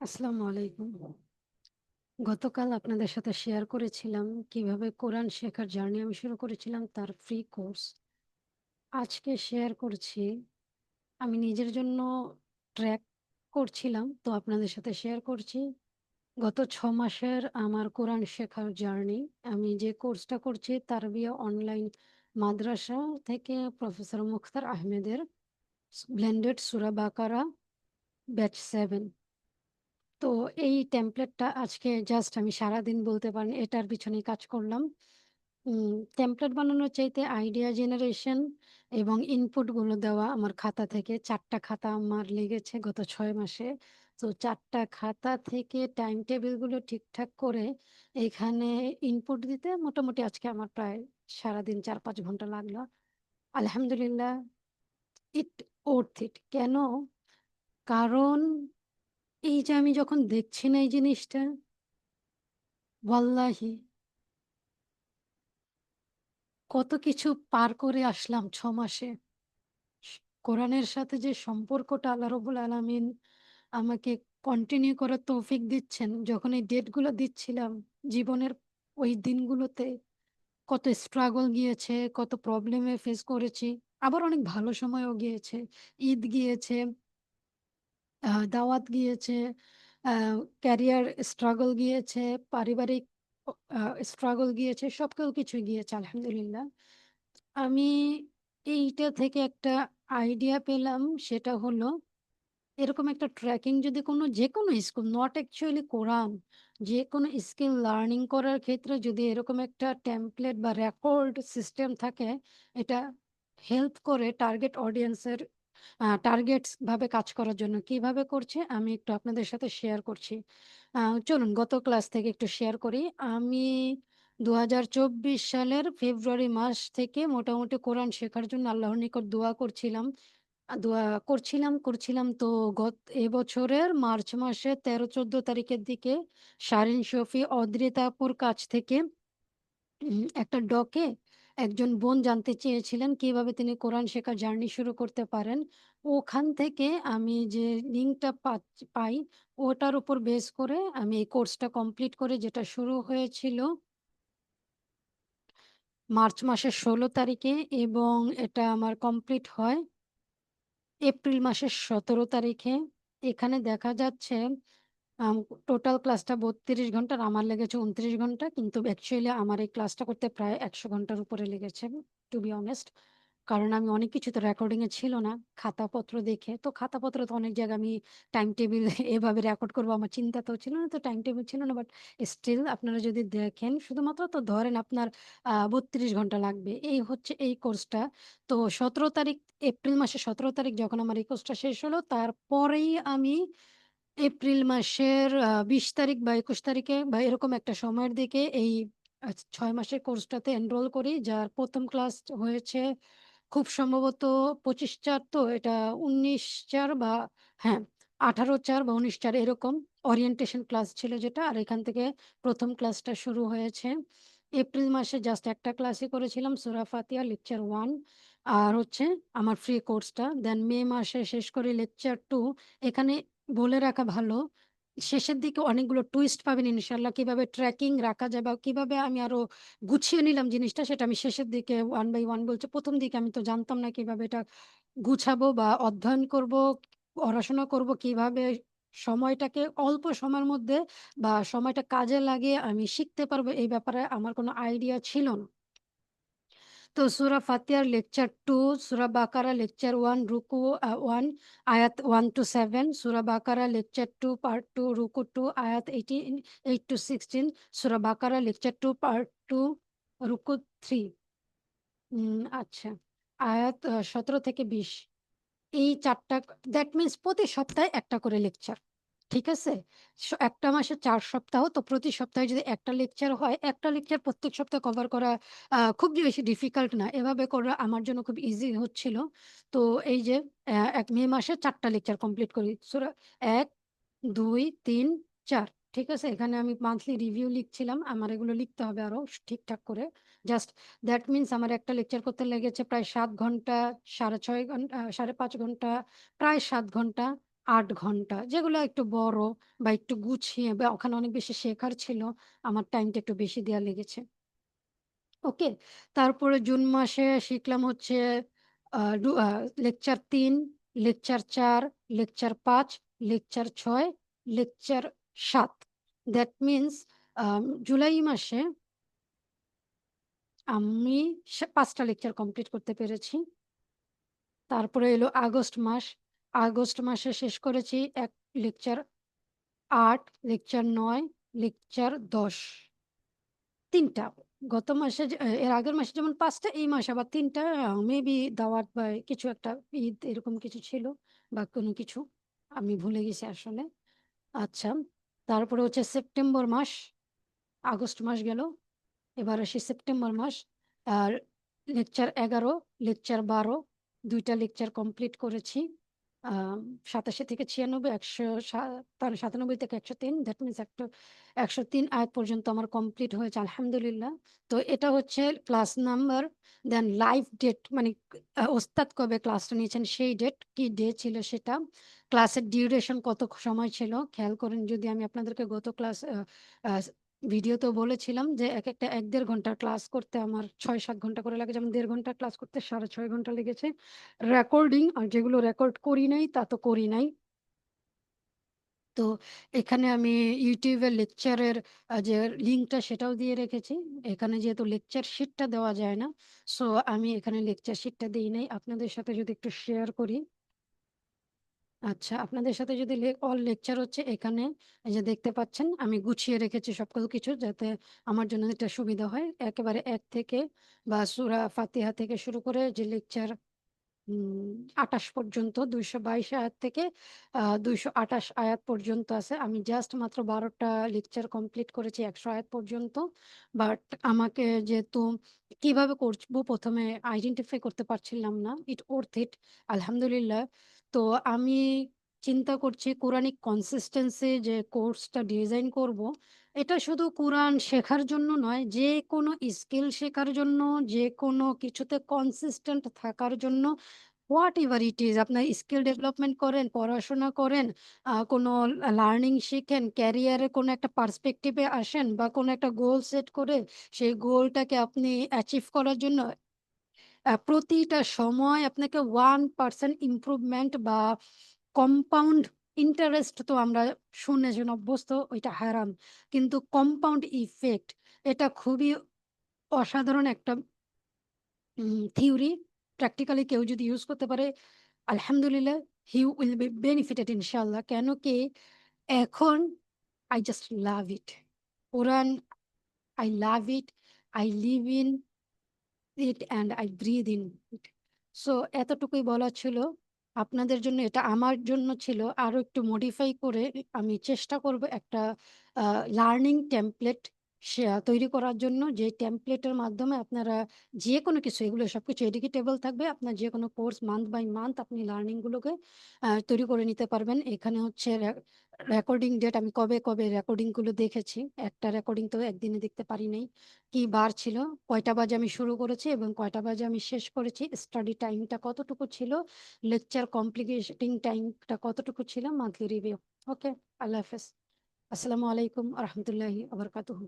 আসসালামু আলাইকুম। গতকাল আপনাদের সাথে শেয়ার করেছিলাম কিভাবে কোরআন শেখার জার্নি আমি শুরু করেছিলাম তার ফ্রি কোর্স। আজকে শেয়ার করছি আমি নিজের জন্য ট্র্যাক করছিলাম, তো আপনাদের সাথে শেয়ার করছি গত 6 মাসের আমার কোরআন শেখার জার্নি। আমি যে কোর্সটা করছি তারবিয়া অনলাইন মাদ্রাসা থেকে প্রফেসর মুখতার আহমেদের ব্লেন্ডেড সূরা বাকারা ব্যাচ 7। তো এই টেমপ্লেটটা আজকে জাস্ট আমি সারাদিন বলতে পারেন এটার পিছনেই কাজ করলাম। টেমপ্লেট বানানোর চাইতে আইডিয়া জেনারেশন এবং ইনপুটগুলো দেওয়া আমার খাতা থেকে 4টা খাতা আমার লেগেছে গত 6 মাসে। তো 4টা খাতা থেকে টাইম টেবিলগুলো ঠিকঠাক করে এখানে ইনপুট দিতে মোটামুটি আজকে আমার প্রায় সারাদিন 4-5 ঘন্টা লাগলো। আলহামদুলিল্লাহ, ইট ওর্থ ইট। কেন? কারণ এই যে আমি যখন দেখছি না এই জিনিসটা, ওয়াল্লাহি কত কিছু পার করে আসলাম 6 মাসে। কোরআনের সাথে যে সম্পর্কটা আল্লাহ রবুল আলমিন আমাকে কন্টিনিউ করার তৌফিক দিচ্ছেন, যখন এই ডেটগুলো দিচ্ছিলাম জীবনের ওই দিনগুলোতে কত স্ট্রাগল গিয়েছে, কত প্রবলেমে ফেস করেছি। আবার অনেক ভালো সময়ও গিয়েছে, ঈদ গিয়েছে, দাওয়াত গিয়েছে, ক্যারিয়ার স্ট্রাগল গিয়েছে, পারিবারিক স্ট্রাগল গিয়েছে, সব কিছু গিয়েছে আলহামদুলিল্লাহ। আমি এইটা থেকে একটা আইডিয়া পেলাম, সেটা হলো এরকম একটা ট্র্যাকিং যদি কোনো যে কোনো স্কুল, নট অ্যাকচুয়ালি কোরআন, যে কোনো স্কিল লার্নিং করার ক্ষেত্রে যদি এরকম একটা টেমপ্লেট বা রেকর্ড সিস্টেম থাকে, এটা হেল্প করে টার্গেট অডিয়েন্সের টার্গেটস ভাবে কাজ করার জন্য। কিভাবে করছে আমি একটু আপনাদের সাথে শেয়ার করছি। চলুন গত ক্লাস থেকে একটু শেয়ার করি। আমি 2024 সালের ফেব্রুয়ারি মাস থেকে মোটামুটি কোরআন শেখার জন্য আল্লাহর নিকট দোয়া করছিলাম। দোয়া করছিলাম তো এবছরের মার্চ মাসে 13-14 তারিখের দিকে শারীন শফি অদ্রিতাপুর কাছ থেকে একটা ডকে একজন বোন জানতে চেয়েছিলেন কিভাবে তিনি কোরআন শেখা জার্নি শুরু করতে পারেন। ওখান থেকে আমি যে লিঙ্কটা পাই, ওটার উপর বেস করে আমি এই কোর্সটা কমপ্লিট করে, যেটা শুরু হয়েছিল মার্চ মাসের 16 তারিখে এবং এটা আমার কমপ্লিট হয় এপ্রিল মাসের 17 তারিখে। এখানে দেখা যাচ্ছে টোটাল ক্লাসটা 32 ঘন্টার, আমার লেগেছে 29 ঘন্টা, কিন্তু অ্যাকচুয়ালি আমার এই ক্লাসটা করতে প্রায় 100 ঘন্টার উপরে লেগেছে, টু বি অনেস্ট। কারণ আমি অনেক কিছু তো রেকর্ডিংয়ে ছিল না। খাতাপত্র দেখে, তো খাতাপত্র তো অনেক জায়গায় আমি টাইম টেবিল এভাবে রেকর্ড করবো আমার চিন্তাতেও ছিল না, তো টাইম টেবিল ছিল না। বাট স্টিল আপনারা যদি দেখেন শুধুমাত্র, তো ধরেন আপনার 32 ঘন্টা লাগবে। এই হচ্ছে এই কোর্সটা। তো 17 তারিখ, এপ্রিল মাসের 17 তারিখ যখন আমার এই কোর্সটা শেষ হলো, তারপরেই আমি এপ্রিল মাসের 20 তারিখ বা 21 তারিখে বা এরকম একটা সময়ের দিকে এই 6 মাসের কোর্সটাতে এনরোল করি, যার প্রথম ক্লাস হয়েছে খুব সম্ভবত 25/4, তো এটা 19/4 বা হ্যাঁ 18/4 বা 19/4 এরকম ওরিয়েন্টেশন ক্লাস ছিল যেটা। আর এখান থেকে প্রথম ক্লাসটা শুরু হয়েছে। এপ্রিল মাসে জাস্ট একটা ক্লাসই করেছিলাম, সূরা ফাতিহা লেকচার 1, আর হচ্ছে আমার ফ্রি কোর্সটা। দেন মে মাসে শেষ করি লেকচার 2। এখানে বলে রাখা ভালো, শেষের দিকে অনেকগুলো টুইস্ট পাবেন ইনশাল্লাহ, কিভাবে ট্র্যাকিং রাখা যায় বা কিভাবে আমি আরো গুছিয়ে নিলাম জিনিসটা, সেটা আমি শেষের দিকে ওয়ান বাই ওয়ান বলছি। প্রথম দিকে আমি তো জানতাম না কিভাবে এটা গুছাবো বা অধ্যয়ন করব, পড়াশোনা করব কিভাবে, সময়টাকে অল্প সময়ের মধ্যে বা সময়টা কাজে লাগিয়ে আমি শিখতে পারবো, এই ব্যাপারে আমার কোনো আইডিয়া ছিল না। তো সূরা ফাতিহার লেকচার 2, সূরা বাকারা লেকচার 1 রুকু 1 আয়াত 1 to 7, Surah Baqarah lecture 2 part 2 রুকু 2 আয়াত 8 to 16, Surah Baqarah lecture 2 part 2 রুকু 3। আচ্ছা, আয়াত 17 থেকে 20। এই 4টা, দ্যাট মিন্স প্রতি সপ্তাহে একটা করে লেকচার। ঠিক আছে? একটা মাসে 4 সপ্তাহ, তো প্রতি সপ্তাহে যদি একটা লেকচার হয়, একটা লেকচার প্রত্যেক সপ্তাহে কভার করা খুব যে বেশি ডিফিকাল্ট না। এভাবে করা আমার জন্য খুব ইজি হচ্ছিল। তো এই যে মে মাসে 4টা লেকচার কমপ্লিট করি। সূরা 1, 2, 3, 4। ঠিক আছে? এখানে আমি মান্থলি রিভিউ লিখছিলাম। আমার এগুলো লিখতে হবে আরো ঠিকঠাক করে। জাস্ট দ্যাট মিন্স আমার একটা লেকচার করতে লেগেছে প্রায় 7 ঘন্টা, 6.5 ঘন্টা, 5.5 ঘন্টা, প্রায় 7 ঘন্টা। 8 ঘন্টা, যেগুলো একটু বড় বা একটু গুছিয়ে বা ওখানে অনেক বেশি শেখার ছিল, আমার টাইমটা একটু বেশি দেয়া লেগেছে। ওকে? তারপরে জুন মাসে শিখলাম হচ্ছে lecture ৩, lecture ৪, lecture ৫, lecture ৬, lecture ৭। That means July মাসে আমি ৫ টা লেকচার কমপ্লিট করতে পেরেছি। তারপরে এলো আগস্ট মাস। আগস্ট মাসে শেষ করেছি লেকচার ৮, লেকচার ৯, লেকচার ১০। ৩ টা। গত মাসে এর আগের মাসে যেমন ৫ টা, এই মাসে আবার ৩ টা মেবি দাওয়াত বা কিছু একটা ঈদ এরকম কিছু ছিল বা কোনো কিছু। আমি ভুলে গেছি আসলে। আচ্ছা। তারপরে হচ্ছে সেপ্টেম্বর মাস, আগস্ট মাস গেল। এবার আসি সেপ্টেম্বর মাস। আর লেকচার ১১, লেকচার ১২, ২ টা লেকচার কমপ্লিট করেছি। আম ৮৭ থেকে ৯৬, ৯৭ থেকে ১০৩, দ্যাট মিনস ১০৩ আয়াত পর্যন্ত আমার কমপ্লিট হয়েছে আলহামদুলিল্লাহ। তো এটা হচ্ছে ক্লাস নাম্বার। দেন লাইভ ডেট মানে ওস্তাদ কবে ক্লাসটা নিয়েছেন সেই ডেট, কি ডে ছিল সেটা। ক্লাসের ডিউরেশন কত সময় ছিল খেয়াল করেন, যদি আমি আপনাদেরকে গত ক্লাস আ ভিডিওতেও বলেছিলাম যে একেকটা ১-১.৫ ঘন্টার ক্লাস করতে আমার ৬-৭ ঘন্টা করে লাগে। যেমন ১.৫ ঘন্টার ক্লাস করতে ৬.৫ ঘন্টা লেগেছে। রেকর্ডিং আর যেগুলো রেকর্ড করি নাই তা তো করি নাই। তো এখানে আমি YouTube এর লেকচারের যে লিঙ্কটা সেটাও দিয়ে রেখেছি। এখানে যেহেতু লেকচার শিটটা দেওয়া যায় না, সো আমি এখানে লেকচার শিটটা দেই নাই। আপনাদের সাথে যদি একটু শেয়ার করি। আচ্ছা, আপনাদের সাথে যদি অল লেকচার হচ্ছে এখানে, এই যে দেখতে পাচ্ছেন আমি গুছিয়ে রেখেছি সকল কিছু যাতে আমার জন্য এটা সুবিধা হয়। একেবারে ১ থেকে বা সূরা ফাতিহা থেকে শুরু করে যে লেকচার ২৮ পর্যন্ত, ২২২ আয়াত থেকে ২২৮ আয়াত পর্যন্ত আছে। আমি জাস্ট মাত্র ১২ টা লেকচার কমপ্লিট করেছি ১০০ আয়াত পর্যন্ত। বাট আমাকে যেহেতু কিভাবে করব ১ম এ আইডেন্টিফাই করতে পারছিলাম না। ওর্থ ইট আলহামদুলিল্লাহ। তো আমি চিন্তা করছি কোরানিক কনসিস্টেন্সি যে কোর্সটা ডিজাইন করব, এটা শুধু কোরআন শেখার জন্য নয়, যেকোনো স্কিল শেখার জন্য, যেকোনো কিছুতে কনসিস্টেন্ট থাকার জন্য। হোয়াট এভার ইট ইজ, আপনার স্কিল ডেভেলপমেন্ট করেন, পড়াশোনা করেন, কোনো লার্নিং শিখেন, ক্যারিয়ারে কোনো একটা পার্সপেক্টিভে আসেন বা কোনো একটা গোল সেট করে সেই গোলটাকে আপনি অ্যাচিভ করার জন্য প্রতিটা সময় আপনাকে 1% ইমপ্রুভমেন্ট বা কম্পাউন্ড ইন্টারেস্ট তো আমরা শুনে অভ্যস্ত, ওইটা হারাম। কিন্তু কম্পাউন্ড ইফেক্ট এটা খুবই অসাধারণ একটা থিওরি। প্র্যাকটিক্যালি কেউ যদি ইউজ করতে পারে আলহামদুলিল্লাহ, হি উইল বি বেনিফিটেড ইনশাআল্লাহ। কেন কি এখন আই জাস্ট লাভ ইট। কোরআন, I love it, I live in it and I breathe in it. So এতটুকুই বলা ছিল আপনাদের জন্য। এটা আমার জন্য ছিল আরো একটু মডিফাই করে আমি চেষ্টা করব একটা লার্নিং টেমপ্লেট তৈরি করার জন্য, যে টেমপ্লেটের মাধ্যমে আপনারা যে কোনো কিছু, এগুলো সবকিছু এডুকেটেবল থাকবে। আপনার যে কোনো কোর্স মান্থ বাই মান্থ আপনি লার্নিং গুলোকে তৈরি করে নিতে পারবেন। এখানে হচ্ছে রেকর্ডিং ডেট, আমি কবে কবে রেকর্ডিং গুলো দেখেছি। একটা রেকর্ডিং তো একদিনে দেখতে পারি নাই। কি বার ছিল, কয়টা বাজে আমি শুরু করেছি এবং কয়টা বাজে আমি শেষ করেছি, স্টাডি টাইমটা কতটুকু ছিল, লেকচার কমপ্লিটিং টাইমটা কতটুকু ছিল, মান্থলি রিভিউ। ওকে, আল্লাহ হাফেজ। আসসালামু আলাইকুম আ রহমতুল্লাহি আ বারাকাতুহু।